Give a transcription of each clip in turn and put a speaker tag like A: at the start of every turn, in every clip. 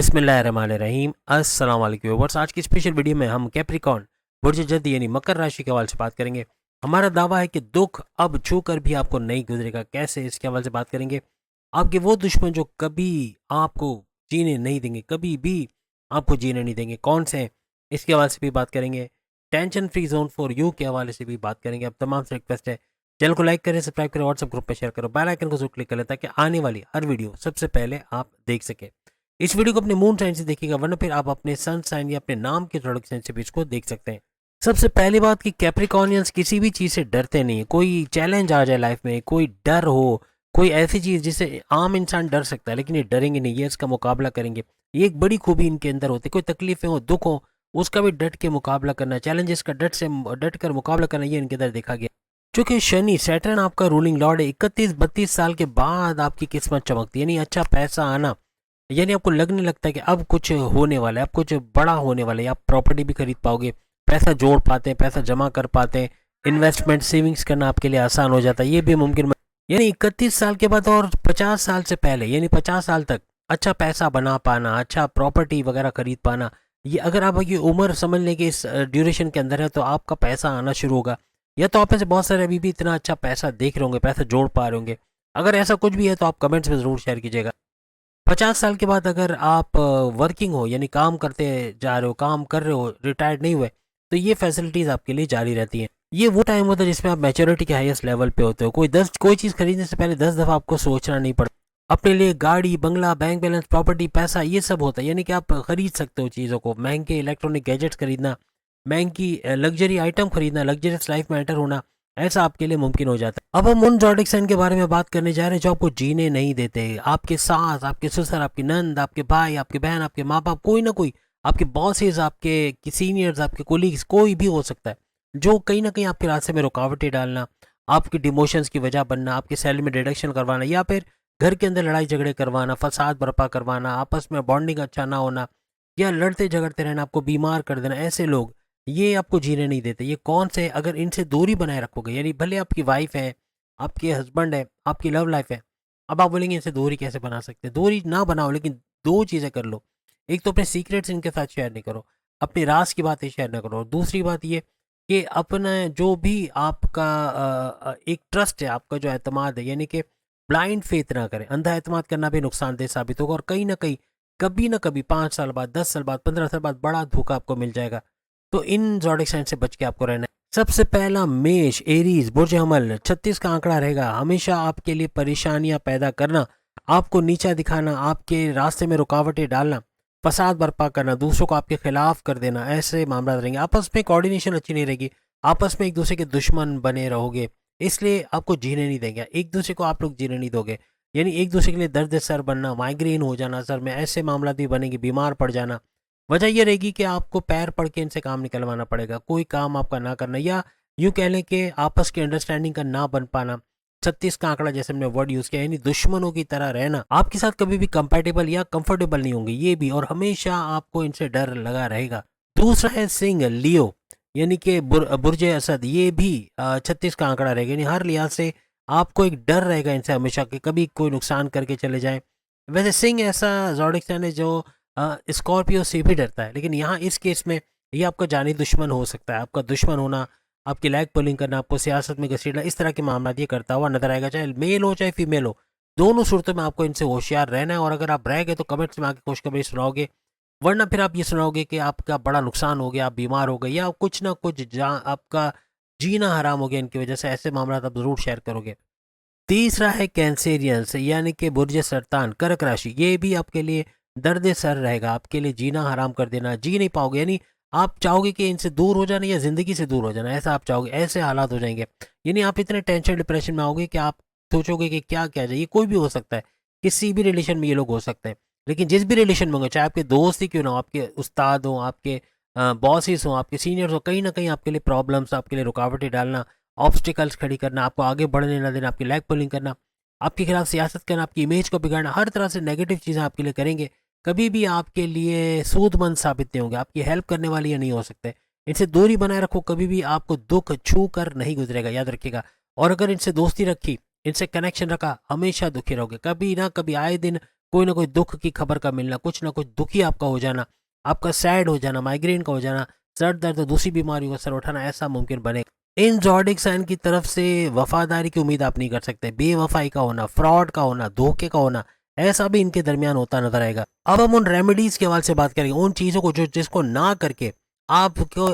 A: बिस्मिल्लाहिर्रहमानिर्रहीम। अस्सलाम वालेकुम व्यूअर्स। आज की स्पेशल वीडियो में हम कैप्रिकॉर्न बुर्ज जदी यानी मकर राशि के हवाले से बात करेंगे। हमारा दावा है कि दुख अब छू कर भी आपको नहीं गुजरेगा। कैसे, इसके हवाले से बात करेंगे। आपके वो दुश्मन जो कभी आपको जीने नहीं देंगे, कभी भी आपको जीने नहीं देंगे, कौन से हैं, इसके हवाले से भी बात करेंगे। Tension free zone for you के हवाले से भी बात करेंगे। अब तमाम से रिक्वेस्ट है, चैनल को लाइक करें, सब्सक्राइब करें, व्हाट्सएप ग्रुप में शेयर करो, बेल आइकन को जरूर क्लिक करें ताकि आने वाली हर वीडियो सबसे पहले आप देख सकें। इस वीडियो को अपने मून साइन से देखिएगा, वरना फिर आप अपने सन साइन या अपने नाम के जोड़क साइन से भी इसको देख सकते हैं। सबसे पहली बात कि कैप्रिकॉर्नियंस किसी भी चीज़ से डरते नहीं है। कोई चैलेंज आ जाए लाइफ में, कोई डर हो, कोई ऐसी चीज़ जिससे आम इंसान डर सकता है, लेकिन ये डरेंगे नहीं, ये इसका मुकाबला करेंगे। ये एक बड़ी खूबी इनके अंदर होती है। कोई तकलीफें हो, दुख हो, उसका भी डट के मुकाबला करना, चैलेंजेस का डट कर मुकाबला करना, ये इनके अंदर देखा गया। चूंकि शनि सैटर्न आपका रूलिंग लॉर्ड है, 31-32 साल के बाद आपकी किस्मत चमकती है, यानी अच्छा पैसा आना, यानी आपको लगने लगता है कि अब कुछ होने वाला है, अब कुछ बड़ा होने वाला है। आप प्रॉपर्टी भी खरीद पाओगे, पैसा जोड़ पाते हैं, पैसा जमा कर पाते हैं, इन्वेस्टमेंट सेविंग्स करना आपके लिए आसान हो जाता है, ये भी मुमकिन। यानी 31 साल के बाद और 50 साल से पहले, यानी 50 साल तक अच्छा पैसा बना पाना, अच्छा प्रॉपर्टी वगैरह खरीद पाना, ये अगर आप ये उम्र समझ लें कि इस ड्यूरेशन के अंदर है, तो आपका पैसा आना शुरू होगा। या तो आप में से बहुत सारे अभी भी इतना अच्छा पैसा देख रहे होंगे, पैसा जोड़ पा रहे होंगे। अगर ऐसा कुछ भी है तो आप कमेंट्स में ज़रूर शेयर कीजिएगा। 50 साल के बाद अगर आप वर्किंग हो, यानी काम करते जा रहे हो, काम कर रहे हो, रिटायर्ड नहीं हुए, तो ये फैसिलिटीज़ आपके लिए जारी रहती हैं। ये वो टाइम होता है जिसमें आप मैच्योरिटी के हाईएस्ट लेवल पे होते हो। कोई चीज़ खरीदने से पहले 10 दफ़ा आपको सोचना नहीं पड़ता। अपने लिए गाड़ी, बंगला, बैंक बैलेंस, प्रॉपर्टी, पैसा, ये सब होता है, यानी कि आप खरीद सकते हो चीज़ों को। महंगे इलेक्ट्रॉनिक गैजेट्स खरीदना, महंगी लग्जरी आइटम खरीदना, लग्जरियस लाइफ में एंटर होना, ऐसा आपके लिए मुमकिन हो जाता है। अब हम उन ज़ोडिएक साइन के बारे में बात करने जा रहे हैं जो आपको जीने नहीं देते। आपके सास, आपके ससुर, आपकी नंद, आपके भाई, आपके बहन, आपके माँ बाप, कोई ना कोई, आपके बॉसेस, आपके सीनियर्स, आपके कोलीग्स, कोई भी हो सकता है, जो कहीं ना कहीं आपके रास्ते में रुकावटें डालना, आपके डिमोशंस की वजह बनना, आपके सैलरी में डिडक्शन करवाना, या फिर घर के अंदर लड़ाई झगड़े करवाना, फसाद बर्पा करवाना, आपस में बॉन्डिंग अच्छा ना होना, या लड़ते झगड़ते रहना, आपको बीमार कर देना, ऐसे लोग ये आपको जीने नहीं देते। ये कौन से, अगर इनसे दूरी बनाए रखोगे, यानी भले आपकी वाइफ है, आपके हस्बैंड है, आपकी लव लाइफ है, अब आप बोलेंगे इनसे दूरी कैसे बना सकते हैं। दूरी ना बनाओ, लेकिन दो चीज़ें कर लो। एक तो अपने सीक्रेट्स इनके साथ शेयर नहीं करो, अपने राज की बातें शेयर ना करो। दूसरी बात ये कि अपना जो भी आपका एक ट्रस्ट है, आपका जो एतमाद है, यानी कि ब्लाइंड फेथ ना करें। अंधा एतमाद करना भी नुकसानदेह साबित होगा, और कहीं ना कहीं कभी ना कभी 5 साल बाद, 10 साल बाद, 15 साल बाद बड़ा धोखा आपको मिल जाएगा। तो इन ज़ोडिएक साइन से बच के आपको रहना है। सबसे पहला मेष, एरीज, बुर्ज हमल, 36 का आंकड़ा रहेगा। हमेशा आपके लिए परेशानियां पैदा करना, आपको नीचा दिखाना, आपके रास्ते में रुकावटें डालना, फसाद बर्पा करना, दूसरों को आपके खिलाफ कर देना, ऐसे मामला रहेंगे। आपस में कोऑर्डिनेशन अच्छी नहीं रहेगी, आपस में एक दूसरे के दुश्मन बने रहोगे, इसलिए आपको जीने नहीं देंगे। एक दूसरे को आप लोग जीने नहीं दोगे, यानी एक दूसरे के लिए दर्द सर बनना, माइग्रेन हो जाना सर में, ऐसे मामला भी बनेंगे, बीमार पड़ जाना। वजह यह रहेगी कि आपको पैर पड़ के इनसे काम निकलवाना पड़ेगा, कोई काम आपका ना करना, या यूँ कह लें कि आपस की अंडरस्टैंडिंग का ना बन पाना। 36 का आंकड़ा जैसे हमने वर्ड यूज़ किया, यानी दुश्मनों की तरह रहना, आपके साथ कभी भी कंपेटेबल या कंफर्टेबल नहीं होंगे ये भी, और हमेशा आपको इनसे डर लगा रहेगा। दूसरा है सिंह, लियो, यानी कि बुर्ज असद, ये भी 36 का आंकड़ा रहेगा, यानी हर लिहाज से आपको एक डर रहेगा इनसे हमेशा कि कभी कोई नुकसान करके चले जाएं। वैसे सिंह ऐसा ज़ोडिएक साइन है जो स्कॉर्पियो से भी डरता है, लेकिन यहाँ इस केस में ये आपका जानी दुश्मन हो सकता है। आपका दुश्मन होना, आपकी लैग पुलिंग करना, आपको सियासत में घसीटना, इस तरह के मामला ये करता हुआ नजर आएगा, चाहे मेल हो चाहे फीमेल हो। दोनों सूरतों में आपको इनसे होशियार रहना है, और अगर आप रह गए तो कमेंट्स में आके खुशखबरी सुनाओगे, वरना फिर आप ये सुनाओगे कि आपका बड़ा नुकसान हो गया, आप बीमार हो गए, या कुछ ना कुछ आपका जीना हराम हो गया इनकी वजह से, ऐसे मामला आप जरूर शेयर करोगे। तीसरा है कैंसेरियंस, यानी कि बुर्ज सरतान, कर्क राशि, ये भी आपके लिए दर्द सर रहेगा, आपके लिए जीना हराम कर देना, जी नहीं पाओगे, यानी आप चाहोगे कि इनसे दूर हो जाना या ज़िंदगी से दूर हो जाना, ऐसा आप चाहोगे, ऐसे हालात हो जाएंगे। यानी आप इतने टेंशन डिप्रेशन में आओगे कि आप सोचोगे कि क्या क्या चाहिए। कोई भी हो सकता है, किसी भी रिलेशन में ये लोग हो सकते हैं, लेकिन जिस भी रिलेशन में होंगे, चाहे आपके दोस्त ही क्यों ना हो, आपके उस्ताद हों, आपके बॉसेस हों, आपके सीनियर्स हों, कहीं ना कहीं आपके लिए प्रॉब्लम्स, आपके लिए रुकावटें डालना, ऑब्स्टिकल्स खड़ी करना, आपको आगे बढ़ने ना देना, आपकी लैग पुलिंग करना, आपके खिलाफ सियासत करना, आपकी इमेज को बिगाड़ना, हर तरह से नेगेटिव चीज़ें आपके लिए करेंगे। कभी भी आपके लिए सूदमंद साबित नहीं होंगे, आपकी हेल्प करने वाली या नहीं हो सकते। इनसे दूरी बनाए रखो, कभी भी आपको दुख छू कर नहीं गुजरेगा, याद रखिएगा। और अगर इनसे दोस्ती रखी, इनसे कनेक्शन रखा, हमेशा दुखी रहोगे, कभी ना कभी आए दिन कोई ना कोई दुख की खबर का मिलना, कुछ ना कुछ दुखी आपका हो जाना, आपका सैड हो जाना, माइग्रेन का हो जाना, सर दर्द और दूसरी बीमारियों का सर उठाना, ऐसा मुमकिन बने। इन ज़ोडिक साइन की तरफ से वफादारी की उम्मीद आप नहीं कर सकते। बेवफाई का होना, फ्रॉड का होना, धोखे का होना, ऐसा भी इनके दरमियान होता नजर आएगा। अब हम उन रेमेडीज के हवाले से बात करेंगे, उन चीज़ों को जो जिसको ना करके आपको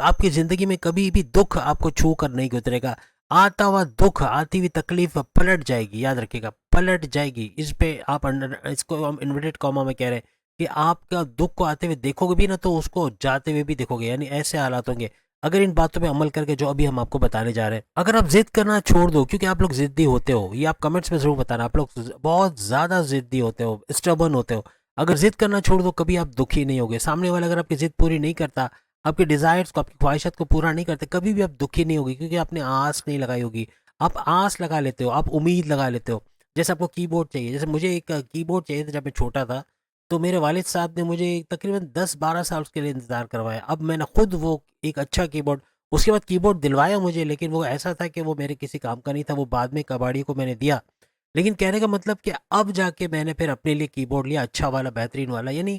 A: आपकी ज़िंदगी में कभी भी दुख आपको छू कर नहीं गुजरेगा। आता हुआ दुख, आती हुई तकलीफ पलट जाएगी, याद रखिएगा, पलट जाएगी। इस पे आप इसको हम इन्वर्टेड कॉमा में कह रहे हैं कि आपका दुख को आते हुए देखोगे भी ना, तो उसको जाते हुए भी देखोगे, यानी ऐसे हालात होंगे अगर इन बातों पे अमल करके जो अभी हम आपको बताने जा रहे हैं। अगर आप जिद करना छोड़ दो, क्योंकि आप लोग जिद्दी होते हो, ये आप कमेंट्स में जरूर बताना, आप लोग बहुत ज्यादा जिद्दी होते हो, स्टबर्न होते हो। अगर जिद करना छोड़ दो, कभी आप दुखी नहीं होगे। सामने वाला अगर आपकी जिद पूरी नहीं करता, आपके डिजायर्स को, आपकी ख्वाहिशात को पूरा नहीं करते, कभी भी आप दुखी नहीं होगी, क्योंकि आपने आस नहीं लगाई होगी। आप आस लगा लेते हो, आप उम्मीद लगा लेते हो। जैसे आपको कीबोर्ड चाहिए, जैसे मुझे एक कीबोर्ड चाहिए था जब मैं छोटा था, तो मेरे वालिद साहब ने मुझे तकरीबन 10-12 साल उसके लिए इंतज़ार करवाया। अब मैंने खुद वो एक अच्छा कीबोर्ड, उसके बाद कीबोर्ड दिलवाया मुझे, लेकिन वो ऐसा था कि वो मेरे किसी काम का नहीं था, वो बाद में कबाड़ी को मैंने दिया। लेकिन कहने का मतलब कि अब जाके मैंने फिर अपने लिए कीबोर्ड लिया, अच्छा वाला, बेहतरीन वाला, यानी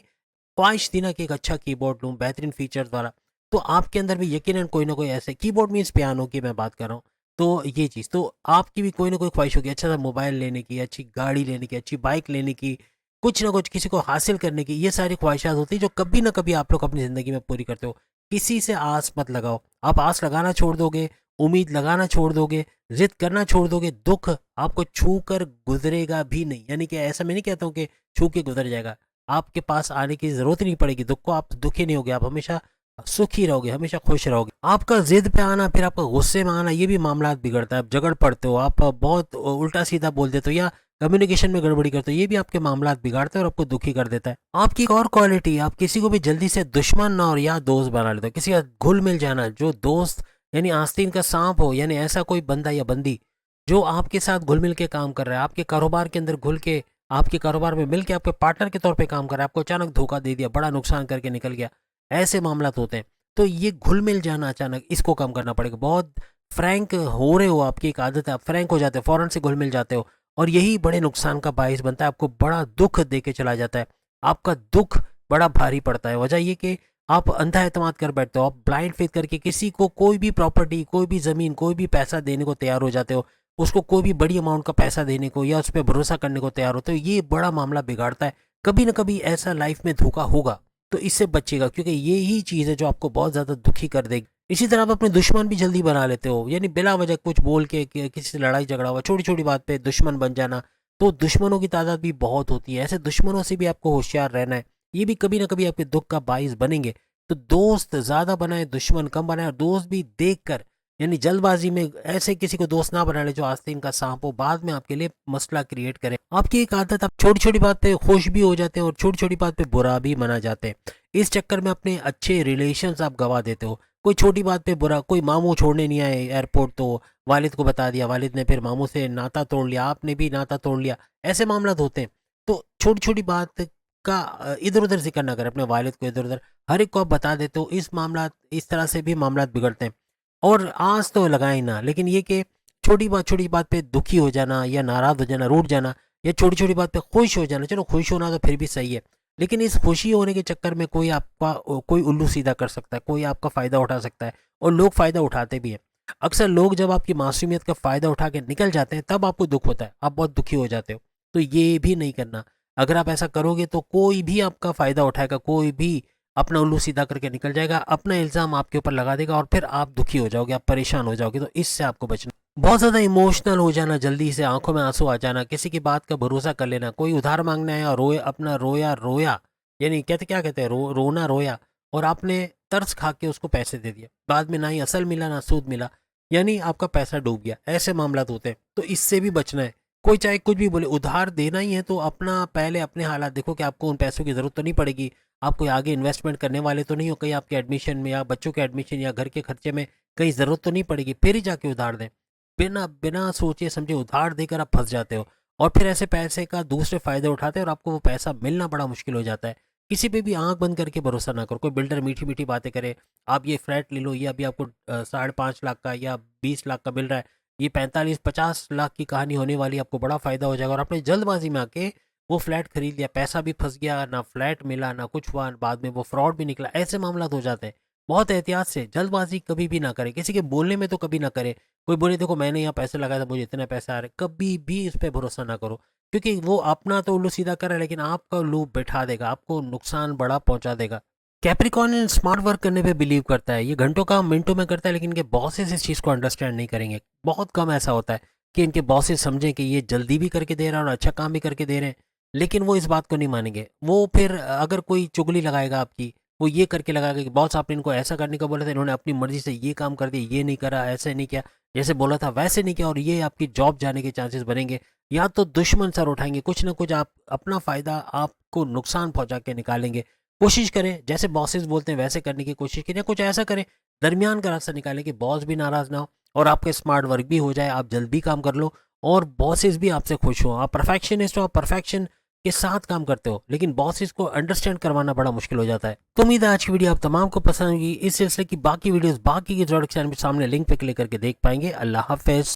A: ख्वाहिश थी ना कि एक अच्छा कीबोर्ड लूँ, बेहतरीन फीचर्स वाला। तो आपके अंदर भी यकीनन कोई ना कोई ऐसे कीबोर्ड मीन्स पियानो की मैं बात कर रहा हूँ। तो ये चीज़, तो आपकी भी कोई ना कोई ख्वाहिश होगी, अच्छा सा मोबाइल लेने की, अच्छी गाड़ी लेने की, अच्छी बाइक लेने की, कुछ ना कुछ किसी को हासिल करने की। ये सारी ख्वाहिशात होती है जो कभी ना कभी आप लोग अपनी ज़िंदगी में पूरी करते हो। किसी से आस मत लगाओ। आप आस लगाना छोड़ दोगे, उम्मीद लगाना छोड़ दोगे, जिद करना छोड़ दोगे, दुख आपको छू कर गुजरेगा भी नहीं। यानी कि ऐसा मैं नहीं कहता हूँ कि छू के गुजर जाएगा, आपके पास आने की जरूरत ही नहीं पड़ेगी दुख को, आप दुखी नहीं होगे, आप हमेशा सुखी रहोगे, हमेशा खुश रहोगे। आपका जिद पे आना, फिर आपका गुस्से में आना, ये भी मामला बिगड़ता है। आप झगड़ पड़ते हो, आप बहुत उल्टा सीधा बोल देते हो, या कम्युनिकेशन में गड़बड़ी करते हो, ये भी आपके मामला बिगाड़ता है और आपको दुखी कर देता है। आपकी एक और क्वालिटी, आप किसी को भी जल्दी से दुश्मन और या दोस्त बना लेते हो। किसी का घुल मिल जाना, जो दोस्त यानी आस्तीन का सांप हो, यानी ऐसा कोई बंदा या बंदी जो आपके साथ घुल मिल के काम कर रहा है, आपके कारोबार के अंदर घुल के, आपके कारोबार में मिल के आपके पार्टनर के तौर पे काम कर रहा है, आपको अचानक धोखा दे दिया, बड़ा नुकसान करके निकल गया, ऐसे मामला होते हैं। तो ये घुल मिल जाना अचानक, इसको कम करना पड़ेगा। बहुत फ्रैंक हो रहे हो, आपकी एक आदत है, आप फ्रैंक हो जाते हो, फौरन से घुल मिल जाते हो, और यही बड़े नुकसान का बायस बनता है, आपको बड़ा दुख दे के चला जाता है, आपका दुख बड़ा भारी पड़ता है। वजह ये कि आप अंधा एतमाद कर बैठते हो, आप ब्लाइंड फेथ करके किसी को कोई भी प्रॉपर्टी, कोई भी ज़मीन, कोई भी पैसा देने को तैयार हो जाते हो, उसको कोई भी बड़ी अमाउंट का पैसा देने को या उस पर भरोसा करने को तैयार होते हो। ये बड़ा मामला बिगाड़ता है। कभी ना कभी ऐसा लाइफ में धोखा होगा, तो इससे बचिएगा, क्योंकि ये ही चीज़ है जो आपको बहुत ज़्यादा दुखी कर देगी। इसी तरह आप अपने दुश्मन भी जल्दी बना लेते हो, यानी बिला वजह कुछ बोल के किसी से लड़ाई झगड़ा हुआ, छोटी छोटी बात पे दुश्मन बन जाना। तो दुश्मनों की तादाद भी बहुत होती है, ऐसे दुश्मनों से भी आपको होशियार रहना है। ये भी कभी ना कभी आपके दुख का बाइस बनेंगे। तो दोस्त ज़्यादा बनाए, दुश्मन कम बनाए, और दोस्त भी देख कर, यानी जल्दबाजी में ऐसे किसी को दोस्त ना बना ले जो आस्तीन का सांप हो, बाद में आपके लिए मसला क्रिएट करे। आपकी एक आदत, आप छोटी छोटी बात पे खुश भी हो जाते हैं और छोटी छोटी बात पे बुरा भी मना जाते हैं। इस चक्कर में अपने अच्छे रिलेशंस आप गवा देते हो। कोई छोटी बात पे बुरा, कोई मामू छोड़ने नहीं आए एयरपोर्ट, तो वालिद को बता दिया, वालिद ने फिर मामू से नाता तोड़ लिया, आपने भी नाता तोड़ लिया, ऐसे मामला होते हैं। तो छोटी छोटी बात का इधर उधर जिक्र ना करें, अपने वालिद को इधर उधर हर एक को आप बता देते हो। इस मामला, इस तरह से भी मामला बिगड़ते हैं। और आस तो लगाए ना, लेकिन ये कि छोटी बात पे दुखी हो जाना या नाराज हो जाना, रूठ जाना, या छोटी छोटी बात पे खुश हो जाना, चलो खुश होना तो फिर भी सही है, लेकिन इस खुशी होने के चक्कर में कोई आपका कोई उल्लू सीधा कर सकता है, कोई आपका फ़ायदा उठा सकता है, और लोग फ़ायदा उठाते भी हैं। अक्सर लोग जब आपकी मासूमियत का फ़ायदा उठा के निकल जाते हैं, तब आपको दुख होता है, आप बहुत दुखी हो जाते हो। तो ये भी नहीं करना। अगर आप ऐसा करोगे तो कोई भी आपका फ़ायदा उठाएगा, कोई भी अपना उल्लू सीधा करके निकल जाएगा, अपना इल्ज़ाम आपके ऊपर लगा देगा, और फिर आप दुखी हो जाओगे, आप परेशान हो जाओगे। तो इससे आपको बचना। बहुत ज़्यादा इमोशनल हो जाना, जल्दी से आंखों में आंसू आ जाना, किसी की बात का भरोसा कर लेना, कोई उधार मांगने आया, रोए, अपना रोया रोया, यानी कहते क्या कहते हैं, रोना रोया, और आपने तरस खा के उसको पैसे दे दिया, बाद में ना ही असल मिला ना सूद मिला, यानी आपका पैसा डूब गया। ऐसे मामला होते हैं, तो इससे भी बचना है। कोई चाहे कुछ भी बोले, उधार देना ही है तो अपना पहले अपने हालात देखो कि आपको उन पैसों की ज़रूरत तो नहीं पड़ेगी, आप कोई आगे इन्वेस्टमेंट करने वाले तो नहीं हो, कहीं आपके एडमिशन में या बच्चों के एडमिशन या घर के खर्चे में कहीं ज़रूरत तो नहीं पड़ेगी, फिर ही जाके उधार दें। बिना बिना सोचे समझे उधार देकर आप फंस जाते हो, और फिर ऐसे पैसे का दूसरे फायदे उठाते हैं, और आपको वो पैसा मिलना बड़ा मुश्किल हो जाता है। किसी पे भी आंख बंद करके भरोसा ना करो। कोई बिल्डर मीठी मीठी बातें करे, आप ये फ्लैट ले लो, ये अभी आपको 5.5 लाख का या 20 लाख का मिल रहा है, ये 45-50 लाख की कहानी होने वाली, आपको बड़ा फायदा हो जाएगा, और आपने जल्दबाजी में आके वो फ्लैट खरीद लिया, पैसा भी फंस गया, ना फ्लैट मिला ना कुछ हुआ, बाद में वो फ्रॉड भी निकला, ऐसे मामला हो जाते हैं। बहुत एहतियात से, जल्दबाजी कभी भी ना करें, किसी के बोलने में तो कभी ना करें। कोई बोले देखो मैंने यहाँ पैसे लगाए थे मुझे इतने पैसे आ रहे, कभी भी इस पर भरोसा ना करो, क्योंकि वो अपना तो उल्लू सीधा कर रहा है लेकिन आपका लूप बैठा देगा, आपको नुकसान बड़ा पहुंचा देगा। कैप्रिकॉर्न स्मार्ट वर्क करने पे बिलीव करता है, ये घंटों काम मिनटों में करता है, लेकिन इनके बॉसेस इस चीज़ को अंडरस्टैंड नहीं करेंगे। बहुत कम ऐसा होता है कि इनके बॉसेस समझें कि ये जल्दी भी करके दे रहा है और अच्छा काम भी करके दे रहे हैं, लेकिन वो इस बात को नहीं मानेंगे। वो फिर अगर कोई चुगली लगाएगा आपकी, वो ये करके लगाएगा कि बॉस आपने इनको ऐसा करने को बोला था, इन्होंने अपनी मर्जी से ये काम कर दिया, ये नहीं करा, ऐसे नहीं किया, जैसे बोला था वैसे नहीं किया, और ये आपकी जॉब जाने के चांसेस बनेंगे। या तो दुश्मन सर उठाएंगे, कुछ ना कुछ आप अपना फ़ायदा, आपको नुकसान पहुंचा के निकालेंगे। कोशिश करें जैसे बॉसेस बोलते हैं वैसे करने की कोशिश करें, कुछ ऐसा करें दरमियान का रास्ता निकालें कि बॉस भी नाराज़ ना हो और आपका स्मार्ट वर्क भी हो जाए, आप जल्द भी काम कर लो और बॉसेस भी आपसे खुश हो। आप परफेक्शनिस्ट हो, आप परफेक्शन के साथ काम करते हो, लेकिन बॉसेस को अंडरस्टैंड करवाना बड़ा मुश्किल हो जाता है। तो उम्मीद है आज की वीडियो आप तमाम को पसंद होगी। इस सिलसिले की बाकी वीडियोस बाकी के जोड़ के सामने लिंक पे क्लिक करके देख पाएंगे। अल्लाह हाफिज।